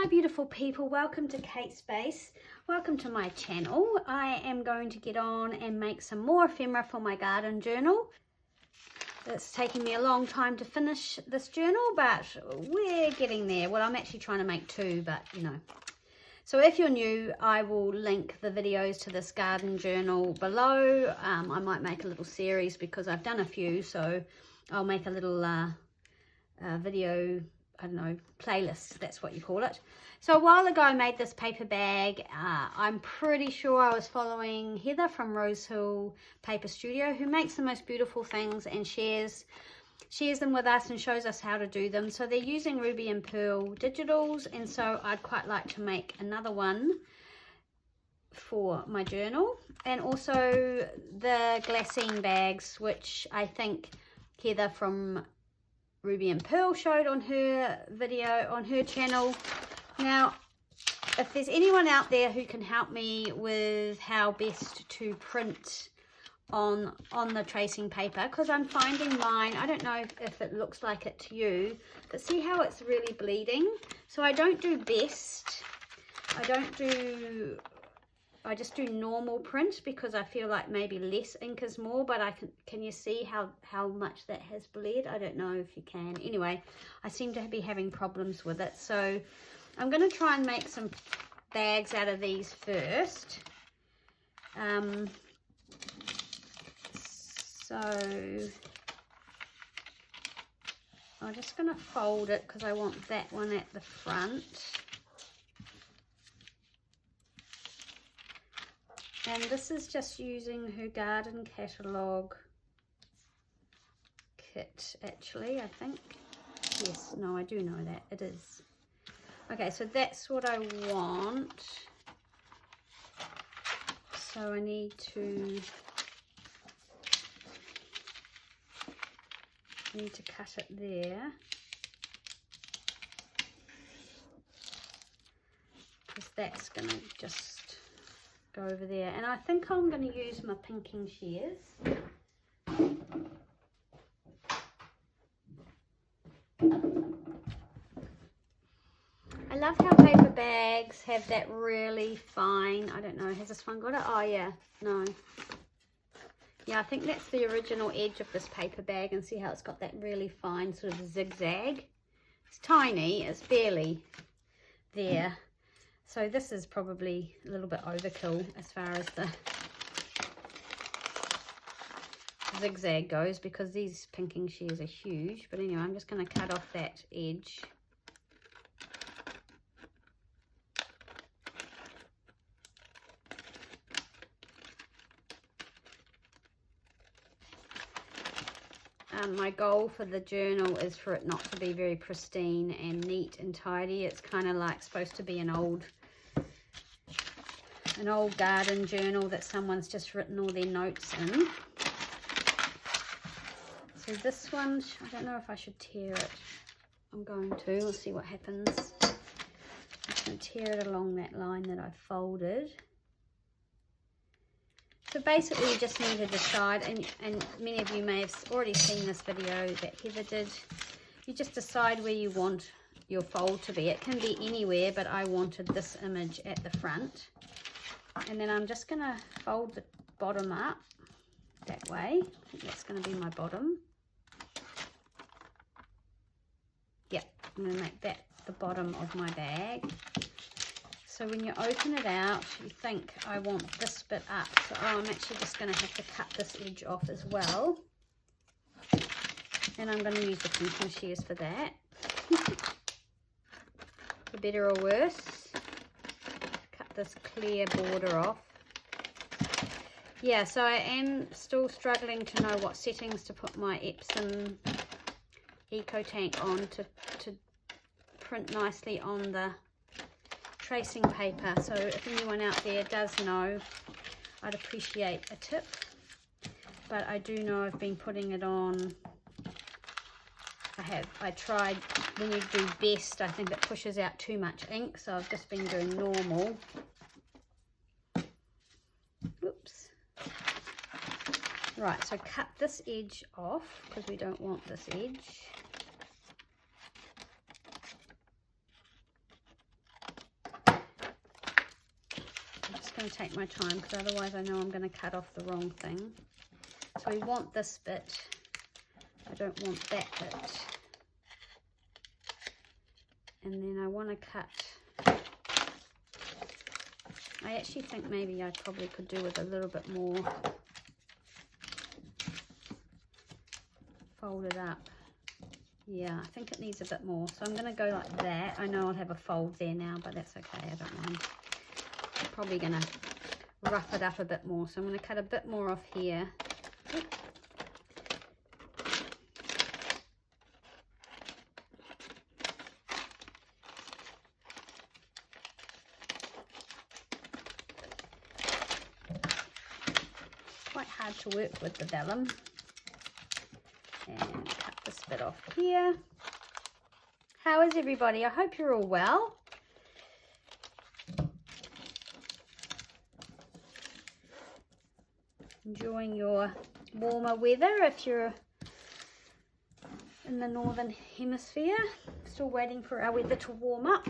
Hi beautiful people, welcome to Kate Space, welcome to my channel. I am going to get on and make some more ephemera for my garden journal. It's taking me a long time to finish this journal, but we're getting there. Well, I'm actually trying to make two, but you know. So if you're new, I will link the videos to this garden journal below. I might make a little series because I've done a few, so I'll make a little video, I don't know, playlist, that's what you call it. So a while ago I made this paper bag. I'm pretty sure I was following Heather from Rosehill Paper Studio, who makes the most beautiful things and shares them with us and shows us how to do them. So they're using ruby and pearl digitals, and so I'd quite like to make another one for my journal. And also the glassine bags, which I think Heather from Ruby and Pearl showed on her video on her channel. Now, if there's anyone out there who can help me with how best to print on the tracing paper, because I'm finding mine, I don't know if it looks like it to you, but see how it's really bleeding. So I don't do best, I just do normal print because I feel like maybe less ink is more, but can you see how much that has bled? I don't know if you can. Anyway, I seem to be having problems with it. So I'm going to try and make some bags out of these first. So I'm just going to fold it because I want that one at the front. And this is just using her garden catalogue kit, actually, I think. Yes, no, I do know that. It is. Okay, so that's what I want. So I need to cut it there. Because that's going to just go over there, and I think I'm going to use my pinking shears. I love how paper bags have that really fine, I don't know, has this one got it? Oh yeah, no. Yeah, I think that's the original edge of this paper bag, and see how it's got that really fine sort of zigzag. It's tiny, it's barely there. So this is probably a little bit overkill as far as the zigzag goes, because these pinking shears are huge. But anyway, I'm just going to cut off that edge. My goal for the journal is for it not to be very pristine and neat and tidy. It's kind of like supposed to be an old garden journal that someone's just written all their notes in. So this one, I don't know if I should tear it. I'm going to. We'll see what happens. I'm just going to tear it along that line that I folded. So basically you just need to decide, and many of you may have already seen this video that Heather did. You just decide where you want your fold to be. It can be anywhere, but I wanted this image at the front. And then I'm just going to fold the bottom up that way. I think that's going to be my bottom. Yeah, I'm going to make that the bottom of my bag. So when you open it out, you think, I want this bit up. So I'm actually just going to have to cut this edge off as well. And I'm going to use the pinking shears for that. For better or worse. Cut this clear border off. Yeah, so I am still struggling to know what settings to put my Epsom Eco Tank on to print nicely on the tracing paper. So if anyone out there does know, I'd appreciate a tip. But I do know I've been putting it on. I tried, when you do best, I think it pushes out too much ink, so I've just been doing normal. Oops. Right, so cut this edge off because we don't want this edge. going to take my time because otherwise I know I'm going to cut off the wrong thing. So we want this bit. I don't want that bit. And then I want to cut. I actually think maybe I probably could do with a little bit more. Fold it up. Yeah, I think it needs a bit more. So I'm going to go like that. I know I'll have a fold there now, but that's okay. I don't mind. I'm probably going to rough it up a bit more. So I'm going to cut a bit more off here. Quite hard to work with the vellum. And cut this bit off here. How is everybody? I hope you're all well. Enjoying your warmer weather if you're in the northern hemisphere. Still waiting for our weather to warm up.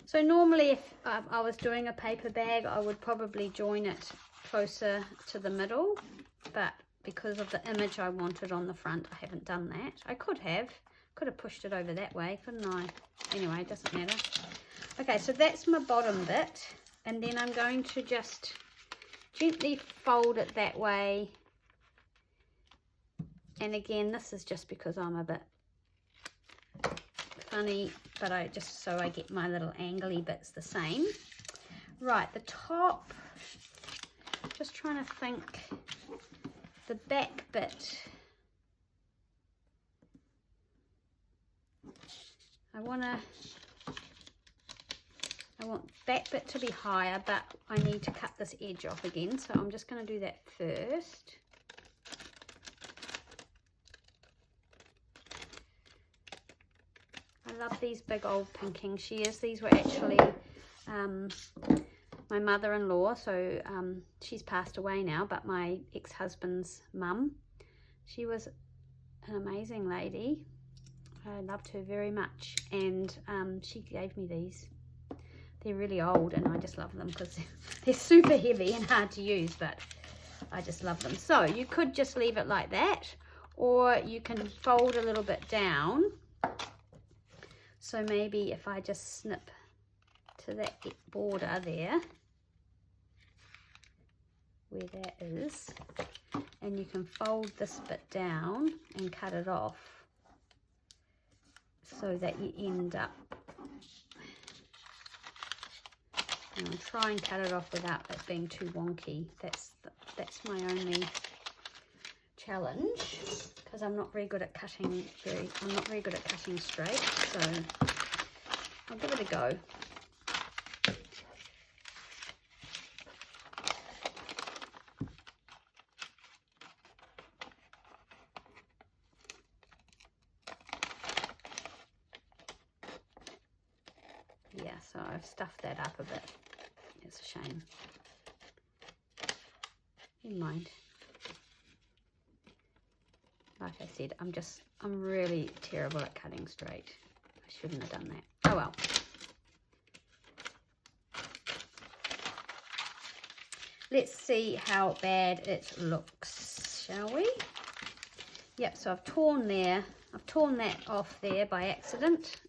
So normally if I was doing a paper bag, I would probably join it closer to the middle, but because of the image I wanted on the front, I haven't done that. I could have pushed it over that way, couldn't I? Anyway, it doesn't matter. Okay, so that's my bottom bit, and then I'm going to just gently fold it that way. And again, this is just because I'm a bit funny, but I just so I get my little angly bits the same. Right, the top, just trying to think, the back bit, I want that bit to be higher, but I need to cut this edge off again, so I'm just going to do that first. I love these big old pinking shears. These were actually my mother-in-law, so she's passed away now, but my ex-husband's mum, she was an amazing lady. I loved her very much, and she gave me these. They're really old, and I just love them because they're super heavy and hard to use, but I just love them. So you could just leave it like that, or you can fold a little bit down. So maybe if I just snip to that border there, where that is, and you can fold this bit down and cut it off so that you end up, and I'll try and cut it off without it being too wonky. That's my only challenge, because I'm not very good at cutting straight, so I'll give it a go. Yeah, so I've stuffed that up a bit. It's a shame. Never mind. Like I said, I'm really terrible at cutting straight. I shouldn't have done that. Oh well. Let's see how bad it looks, shall we? Yep, so I've torn there. I've torn that off there by accident.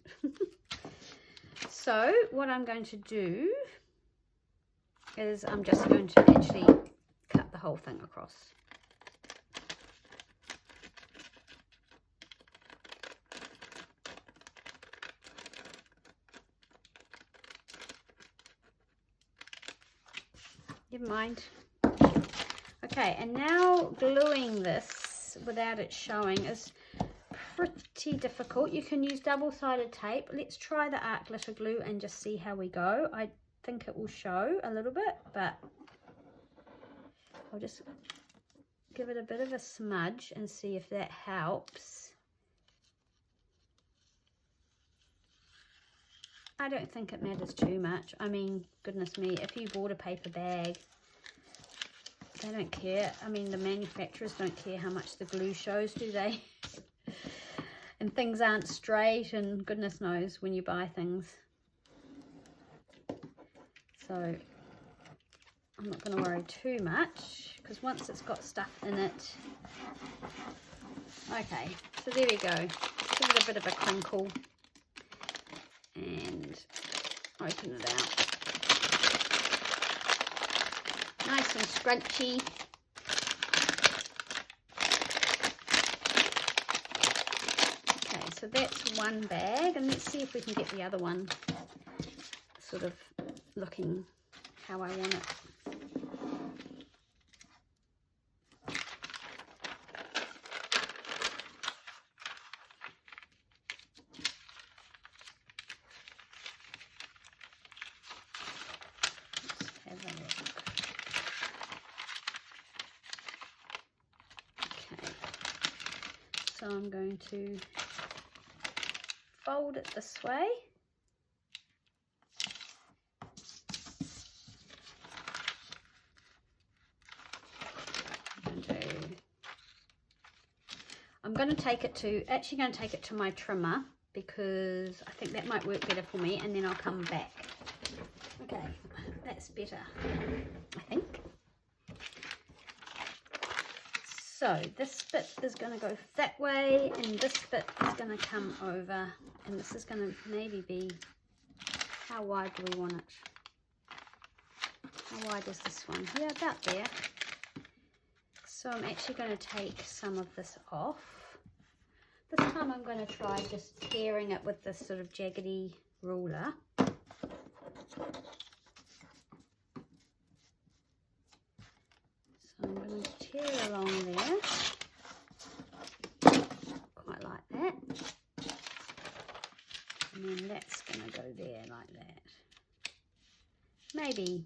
So what I'm going to do is I'm just going to actually cut the whole thing across. Never mind. Okay, and now gluing this without it showing is pretty difficult. You can use double-sided tape. Let's try the art glitter glue and just see how we go. I think it will show a little bit, but I'll just give it a bit of a smudge and see if that helps. I don't think it matters too much. I mean, goodness me, if you bought a paper bag, they don't care. I mean, the manufacturers don't care how much the glue shows, do they? And things aren't straight, and goodness knows when you buy things. So I'm not going to worry too much, because once it's got stuff in it. Okay, so there we go. Give it a bit of a crinkle and open it out. Nice and scrunchy. Okay, so that's one bag, and let's see if we can get the other one sort of looking how I want it. So I'm going to fold it this way. I'm going to take it to my trimmer, because I think that might work better for me, and then I'll come back. Okay, that's better, I think. So this bit is going to go that way, and this bit is going to come over, and this is going to maybe be, how wide do we want it? How wide is this one? Yeah, about there. So I'm actually going to take some of this off. This time I'm going to try just tearing it with this sort of jaggedy ruler. I'm going to tear along there, quite like that, and then that's going to go there like that. Maybe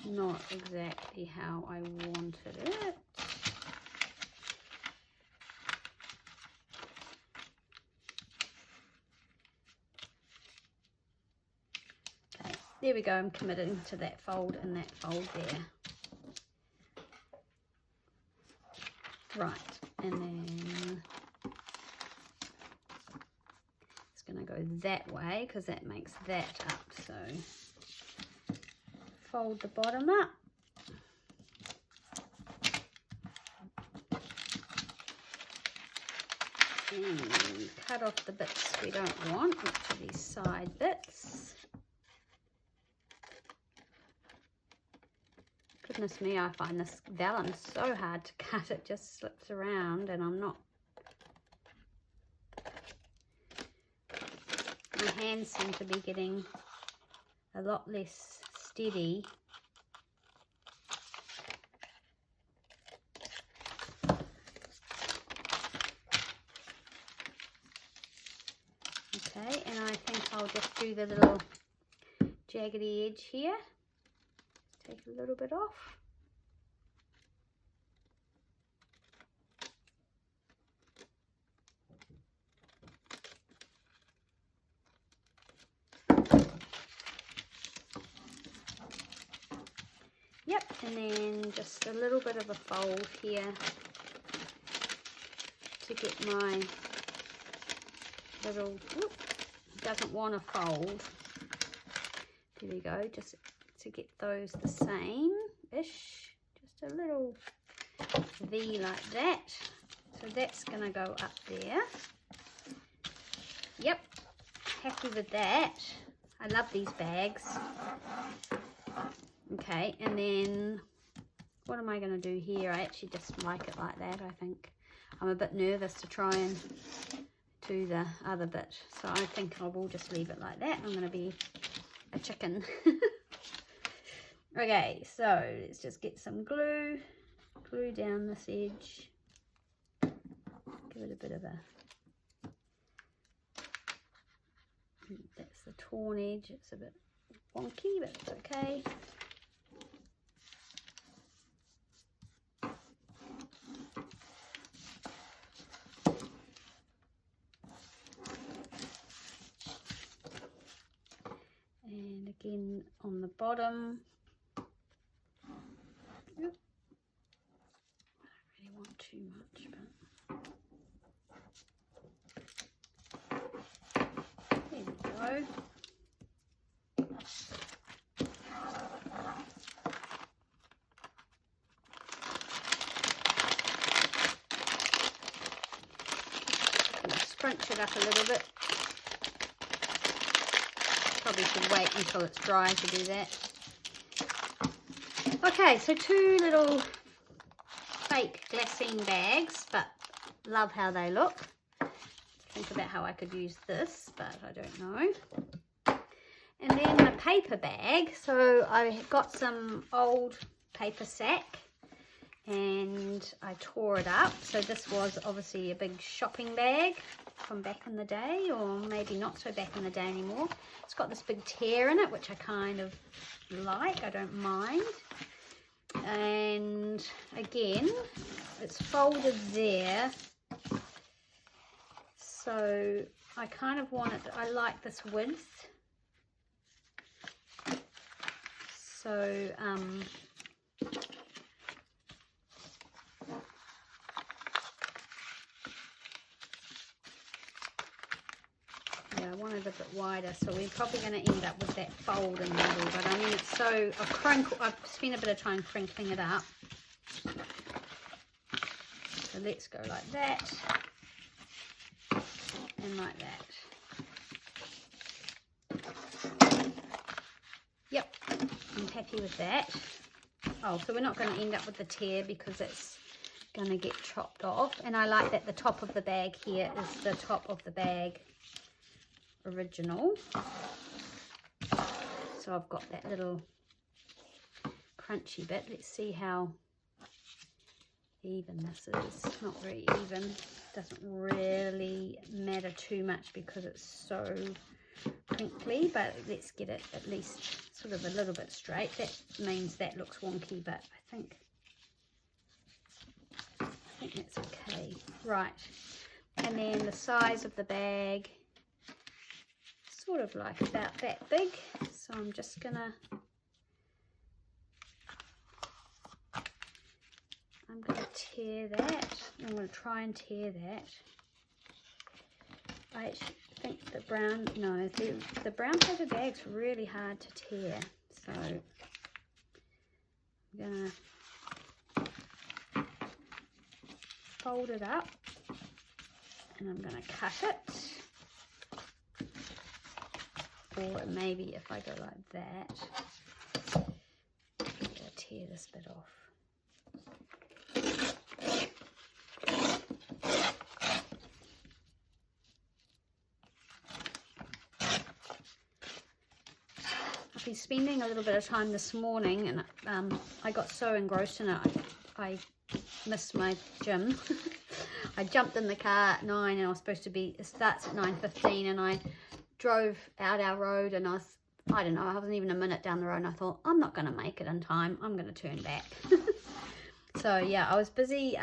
not exactly how I wanted it. Okay, there we go, I'm committing to that fold and that fold there. Right, and then it's going to go that way, because that makes that up. So fold the bottom up. And cut off the bits we don't want, which are these side bits. Goodness me, I find this vellum so hard to cut. It just slips around, and I'm not... My hands seem to be getting a lot less steady. Okay, and I think I'll just do the little jaggedy edge here. Take a little bit off. Yep, and then just a little bit of a fold here to get my little, whoop, doesn't want to fold. There we go, just to get those the same-ish, just a little V like that. So that's going to go up there. Yep, happy with that. I love these bags. Okay, and then what am I going to do here? I actually just like it like that, I think. I'm a bit nervous to try and do the other bit, so I think I will just leave it like that. I'm going to be a chicken. Okay, so let's just get some glue down this edge, give it a bit of a, that's the torn edge, it's a bit wonky, but it's okay. And again on the bottom. Yep. I don't really want too much, but there we go. it up a little bit. Probably should wait until it's dry to do that. Okay, so 2 little fake glassine bags, but love how they look. Think about how I could use this, but I don't know. And then a paper bag. So I got some old paper sack and I tore it up. So this was obviously a big shopping bag from back in the day, or maybe not so back in the day anymore. It's got this big tear in it, which I kind of like. I don't mind. And again, it's folded there. So I kind of want it, I like this width. So yeah, I want it a bit wider, so we're probably going to end up with that fold in the middle, but I mean, it's so, I've spent a bit of time crinkling it up. So let's go like that, and like that. Yep, I'm happy with that. Oh, so we're not going to end up with the tear because it's going to get chopped off. And I like that the top of the bag here is the top of the bag original. So I've got that little crunchy bit. Let's see how even this is. Not very even. Doesn't really matter too much because it's so crinkly, but let's get it at least sort of a little bit straight. That means that looks wonky, but I think that's okay. Right, and then the size of the bag, sort of like about that big, so I'm just gonna tear that. I'm gonna try and tear that. I actually think the brown, no, the brown paper bag's really hard to tear, so I'm gonna fold it up and I'm gonna cut it, or maybe if I go like that, I'm gonna tear this bit off. I've been spending a little bit of time this morning, and I got so engrossed in it, I missed my gym. I jumped in the car at 9 and I was supposed to be, it starts at 9:15, and I drove out our road and I don't know, I wasn't even a minute down the road and I thought, I'm not going to make it in time, I'm going to turn back. So yeah, I was busy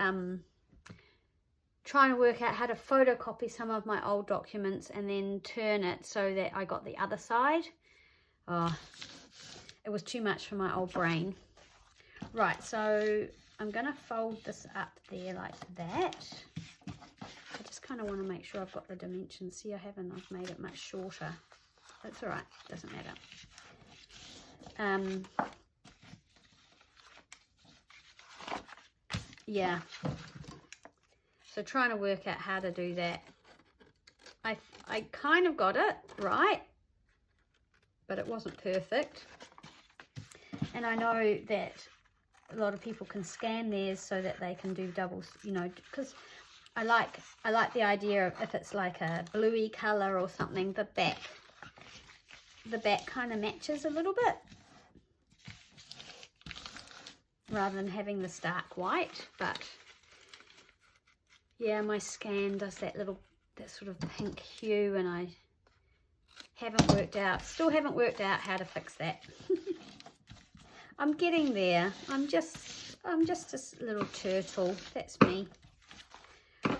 trying to work out how to photocopy some of my old documents and then turn it so that I got the other side. Oh, it was too much for my old brain. Right, so I'm going to fold this up there like that. I just kind of want to make sure I've got the dimensions. See, I haven't. I've made it much shorter. That's all right. Doesn't matter. Yeah. So trying to work out how to do that. I kind of got it right, but it wasn't perfect. And I know that a lot of people can scan theirs so that they can do doubles, you know, because I like the idea of if it's like a bluey color or something, the back kind of matches a little bit rather than having the stark white. But yeah, my scan does that sort of pink hue, and I still haven't worked out how to fix that. I'm getting there. I'm just a little turtle. That's me.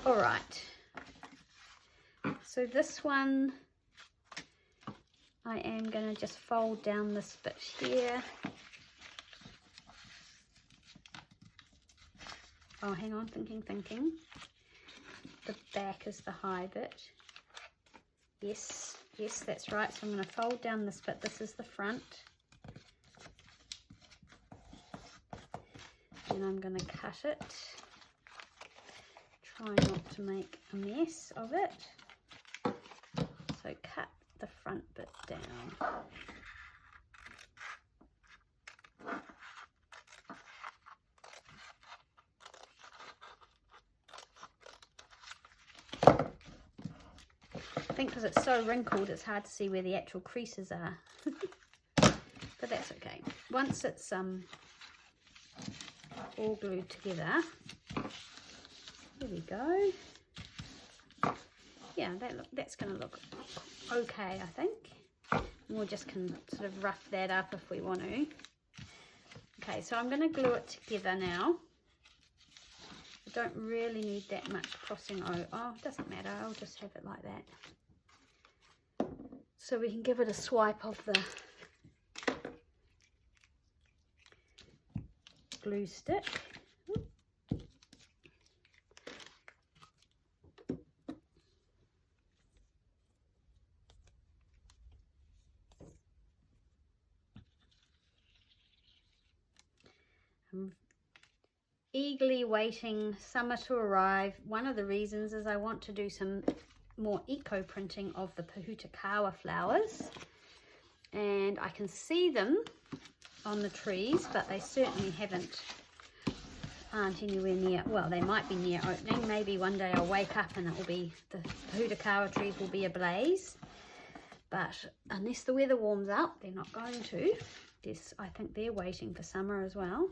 All right. So this one, I am going to just fold down this bit here. Oh, hang on, thinking. The back is the high bit. Yes, that's right. So I'm going to fold down this bit. This is the front. And I'm going to cut it. Try not to make a mess of it. because it's so wrinkled, it's hard to see where the actual creases are. But that's okay. Once it's all glued together, there we go. Yeah, that's going to look okay, I think. And we'll just can sort of rough that up if we want to. Okay, so I'm going to glue it together now. I don't really need that much crossing over. Oh, it doesn't matter. I'll just have it like that. So we can give it a swipe of the glue stick. I'm eagerly waiting summer to arrive. One of the reasons is I want to do some more eco printing of the Pahutakawa flowers, and I can see them on the trees, but they certainly aren't anywhere near. Well, they might be near opening. Maybe one day I'll wake up and it will be, the Pahutakawa trees will be ablaze, but unless the weather warms up, they're not going to. I think they're waiting for summer as well.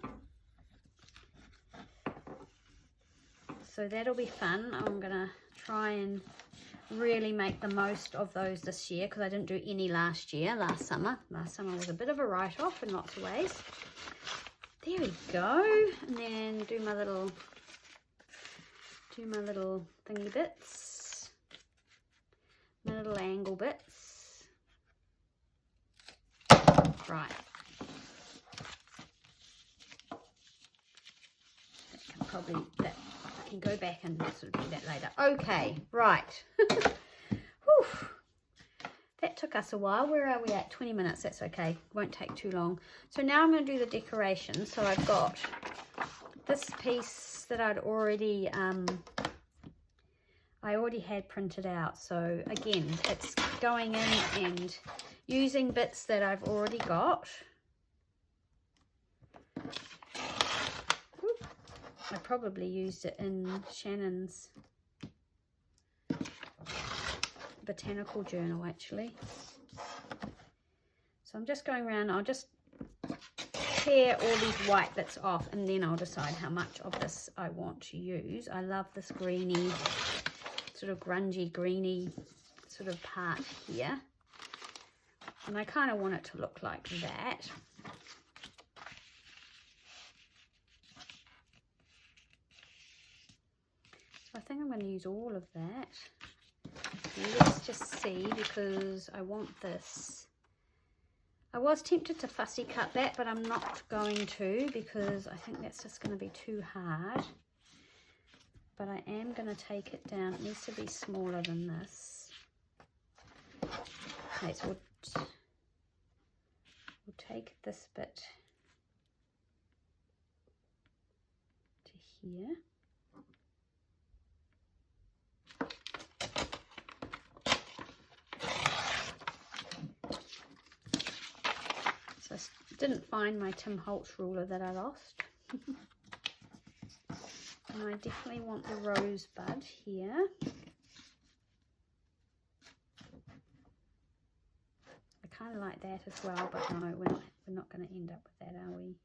So that'll be fun. I'm gonna try and really make the most of those this year, because I didn't do any last summer. Last summer was a bit of a write-off in lots of ways. There we go. And then do my little thingy bits, my little angle bits. Right. That I can go back and sort of do that later. Okay, right. Whew. That took us a while. Where are we at? 20 minutes. That's okay. Won't take too long. So now I'm going to do the decoration. So I've got this piece that I already had printed out. So again, it's going in and using bits that I've already got. I probably used it in Shannon's botanical journal, actually. So I'm just going around. I'll just tear all these white bits off, and then I'll decide how much of this I want to use. I love this greeny, sort of grungy, greeny sort of part here. And I kind of want it to look like that. I think I'm going to use all of that. Let's just see, because I want this. I was tempted to fussy cut that, but I'm not going to, because I think that's just going to be too hard. But I am going to take it down. It needs to be smaller than this. Okay, so we'll take this bit to here. So I didn't find my Tim Holtz ruler that I lost. And I definitely want the rosebud here. I kind of like that as well, but no, we're not going to end up with that, are we?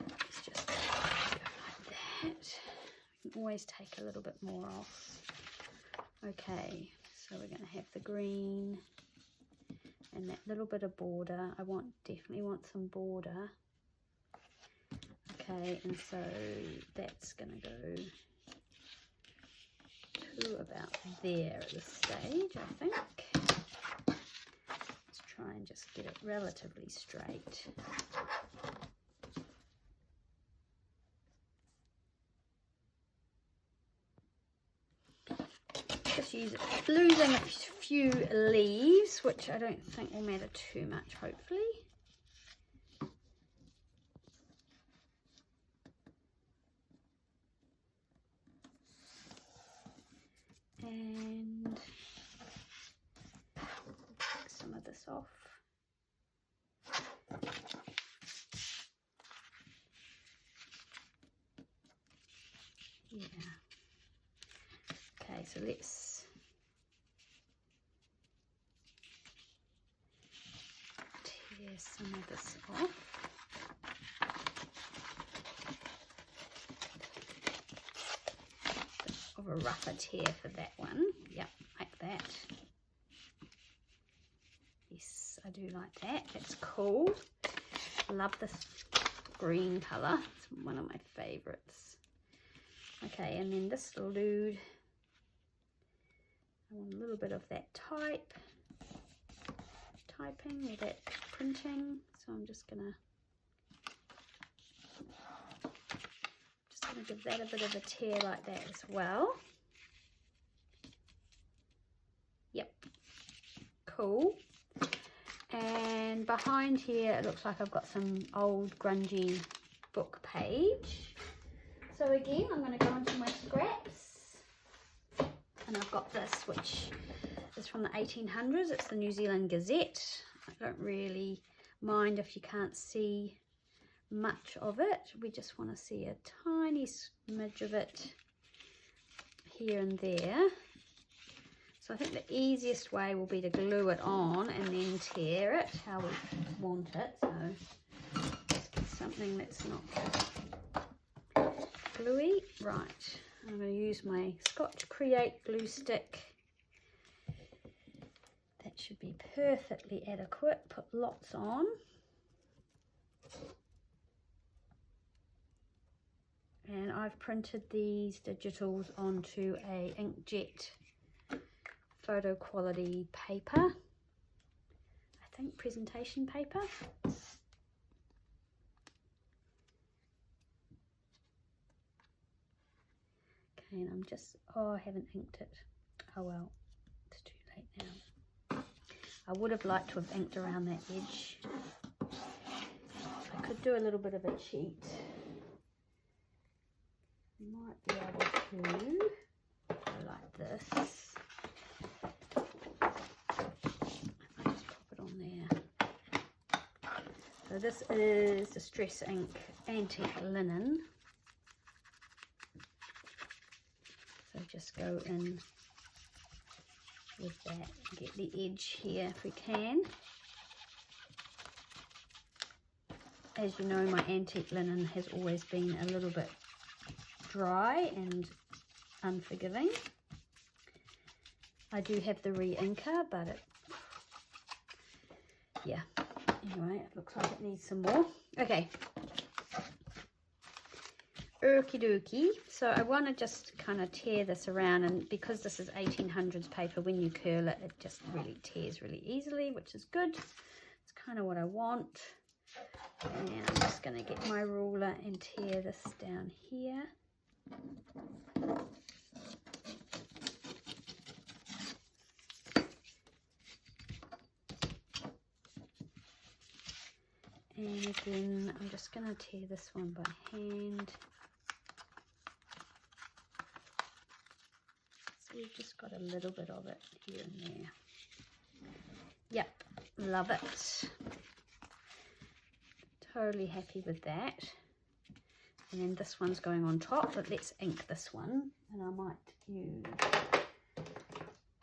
Let's just go like that. We can always take a little bit more off. Okay, so we're going to have the green and that little bit of border. I definitely want some border. Okay, and so that's going to go to about there at this stage, I think. Let's try and just get it relatively straight. Just losing a few leaves, which I don't think will matter too much, hopefully. And take some of this off. Yeah. Okay, so let's tear some of this off. Of a rougher tear for that one. Yep, like that. Yes, I do like that. That's cool. Love this green colour. It's one of my favourites. Okay, and then this lid. I want a little bit of that typing or that printing. So I'm just gonna give that a bit of a tear like that as well. Yep, cool. And behind here it looks like I've got some old grungy book page. So again, I'm going to go into my scraps, and I've got this, which is from the 1800s. It's the New Zealand Gazette. I don't really mind if you can't see much of it. We just want to see a tiny smidge of it here and there. So I think the easiest way will be to glue it on and then tear it how we want it. So let's get something that's not gluey. Right, I'm going to use my Scotch Create glue stick. That should be perfectly adequate. Put lots on. And I've printed these digitals onto a inkjet photo quality paper. I think presentation paper. Okay, and I'm just, oh, I haven't inked it. Oh well, it's too late now. I would have liked to have inked around that edge. I could do a little bit of a cheat. Might be able to go like this. I'll just pop it on there. So this is the Stress Ink Antique Linen. So just go in with that, get the edge here if we can. As you know, my antique linen has always been a little bit dry and unforgiving. I do have the re-inker, but it, yeah, anyway, it looks like it needs some more. Okay, okie dokie. So I want to just kind of tear this around, and because this is 1800s paper, when you curl it, it just really tears really easily, which is good. It's kind of what I want. And I'm just going to get my ruler and tear this down here. And again, I'm just going to tear this one by hand. So we've just got a little bit of it here and there. Yep, love it. Totally happy with that. And then this one's going on top, but let's ink this one. And I might use,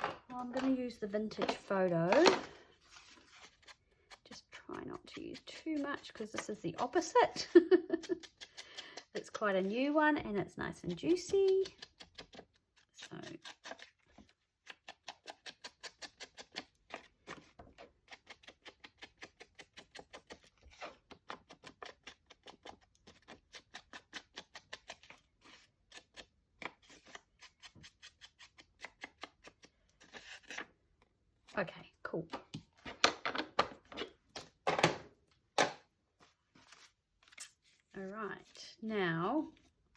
well, I'm going to use the Vintage Photo. Just try not to use too much because this is the opposite. It's quite a new one and it's nice and juicy. So okay, cool. All right, now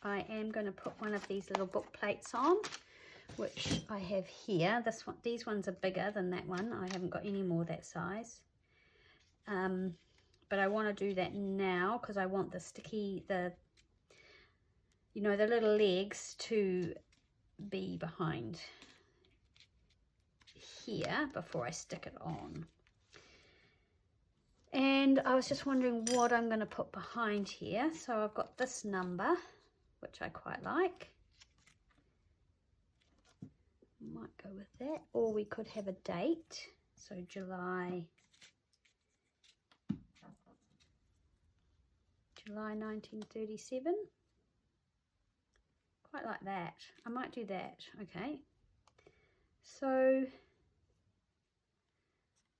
I am going to put one of these little book plates on, which I have here. This one, these ones are bigger than that one. I haven't got any more that size. But I want to do that now because I want the sticky, you know, the little legs to be behind here before I stick it on. And I was just wondering what I'm going to put behind here. So I've got this number, which I quite like. Might go with that, or we could have a date. So July July 1937. Quite like that. I might do that. Okay. So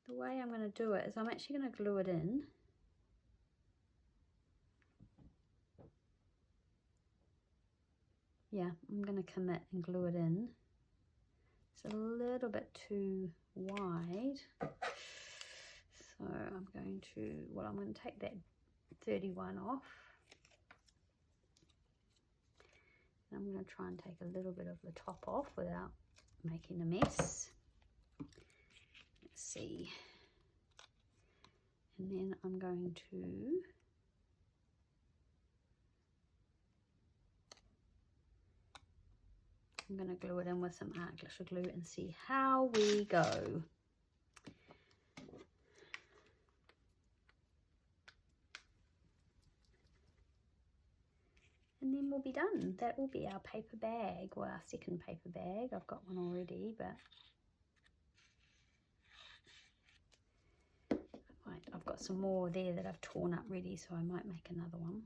the way I'm going to do it is I'm actually going to glue it in. Yeah, I'm going to commit and glue it in. It's a little bit too wide. So I'm going to take that 31 off. I'm going to try and take a little bit of the top off without making a mess. Let's see. And then I'm going to glue it in with some art glitter glue and see how we go. And then we'll be done. That will be our paper bag, or our second paper bag. I've got one already, but I've got some more there that I've torn up ready, so I might make another one.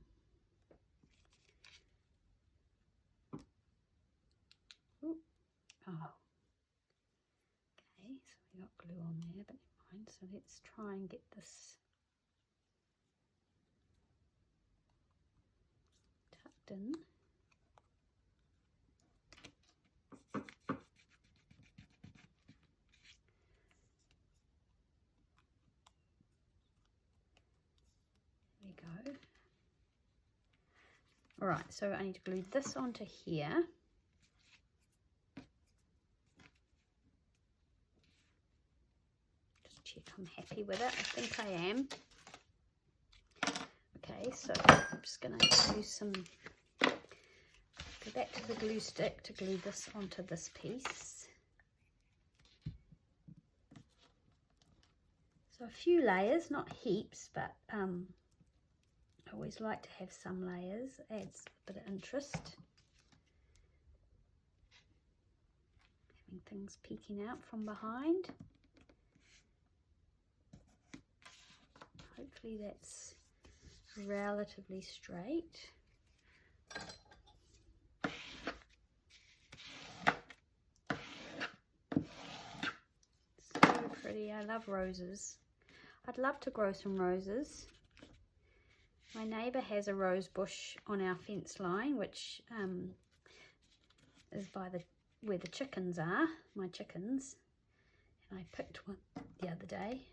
Ooh. Oh. Okay, so we got glue on there, but never mind. So let's try and get this tucked in. Go. All right, so I need to glue this onto here. Just check I'm happy with it. I think I am. Okay, so I'm just going to use some, go back to the glue stick to glue this onto this piece. So a few layers, not heaps, but I always like to have some layers, adds a bit of interest. Having things peeking out from behind. Hopefully that's relatively straight. So pretty, I love roses. I'd love to grow some roses. My neighbour has a rose bush on our fence line, which is by where the chickens are, my chickens. And I picked one the other day.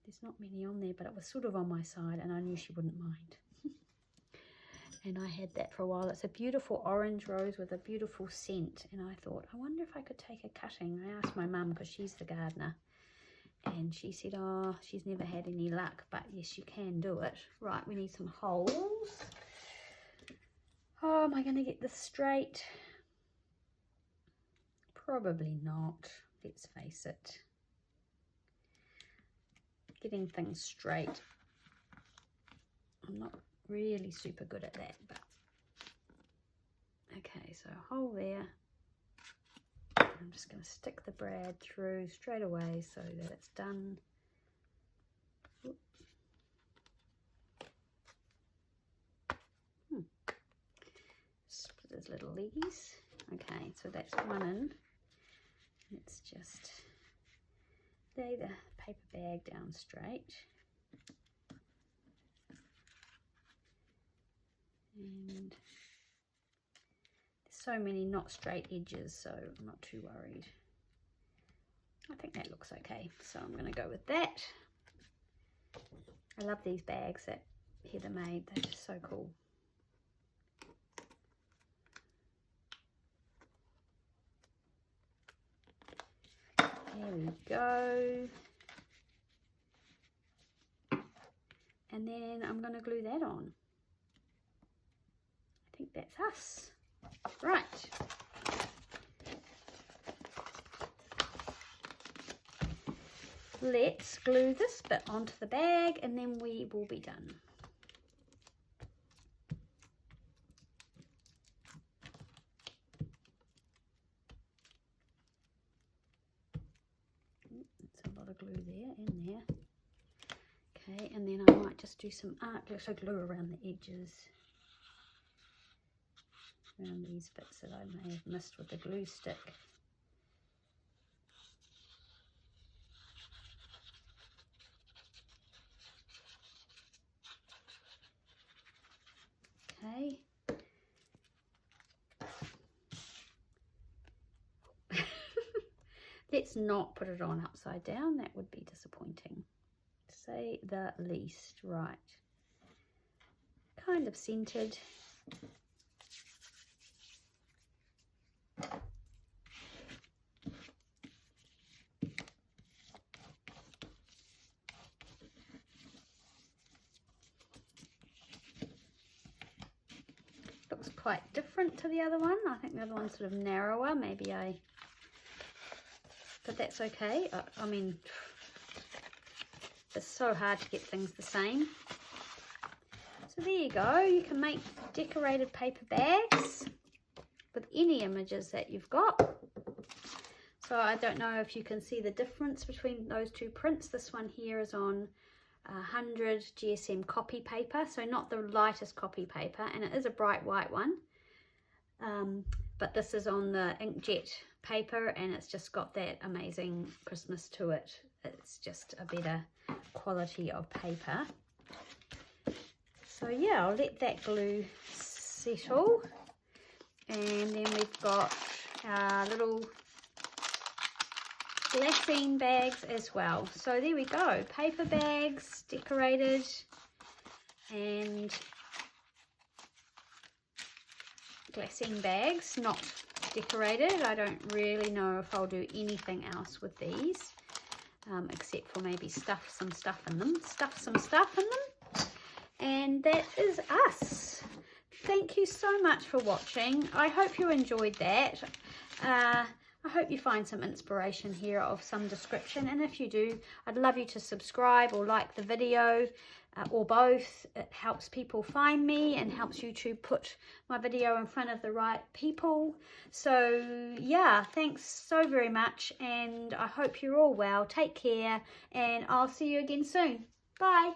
There's not many on there, but it was sort of on my side and I knew she wouldn't mind. And I had that for a while. It's a beautiful orange rose with a beautiful scent. And I thought, I wonder if I could take a cutting. I asked my mum, because she's the gardener. And she said, oh, she's never had any luck, but yes, you can do it. Right, we need some holes. Oh, am I going to get this straight? Probably not, let's face it. Getting things straight, I'm not really super good at that, but okay, so hole there. I'm just going to stick the brad through straight away so that it's done. Split his little leggies. Okay, so that's one in. Let's just lay the paper bag down straight. And there's so many not straight edges, so I'm not too worried. I think that looks okay, so I'm going to go with that. I love these bags that Heather made, they're just so cool. There we go. And then I'm going to glue that on. I think that's us. Right. Let's glue this bit onto the bag and then we will be done. That's a lot of glue there and there. Okay, and then I might just do some art glitter glue around the edges, around these bits that I may have missed with the glue stick. Okay. Let's not put it on upside down, that would be disappointing. Say the least. Right. Kind of centered. Looks quite different to the other one. I think the other one's sort of narrower. Maybe but that's okay. I mean, it's so hard to get things the same. So there you go. You can make decorated paper bags with any images that you've got. So I don't know if you can see the difference between those two prints. This one here is on 100 GSM copy paper, so not the lightest copy paper, and it is a bright white one. But this is on the inkjet paper, and it's just got that amazing Christmas to it. It's just a better quality of paper. So yeah, I'll let that glue settle, and then we've got our little glassine bags as well. So there we go, paper bags decorated and glassine bags not decorated. I don't really know if I'll do anything else with these, except for maybe stuff some stuff in them. And that is us. Thank you so much for watching. I hope you enjoyed that. I hope you find some inspiration here of some description, and if you do, I'd love you to subscribe or like the video, or both. It helps people find me and helps YouTube put my video in front of the right people. So yeah, thanks so very much, and I hope you're all well. Take care, and I'll see you again soon. Bye.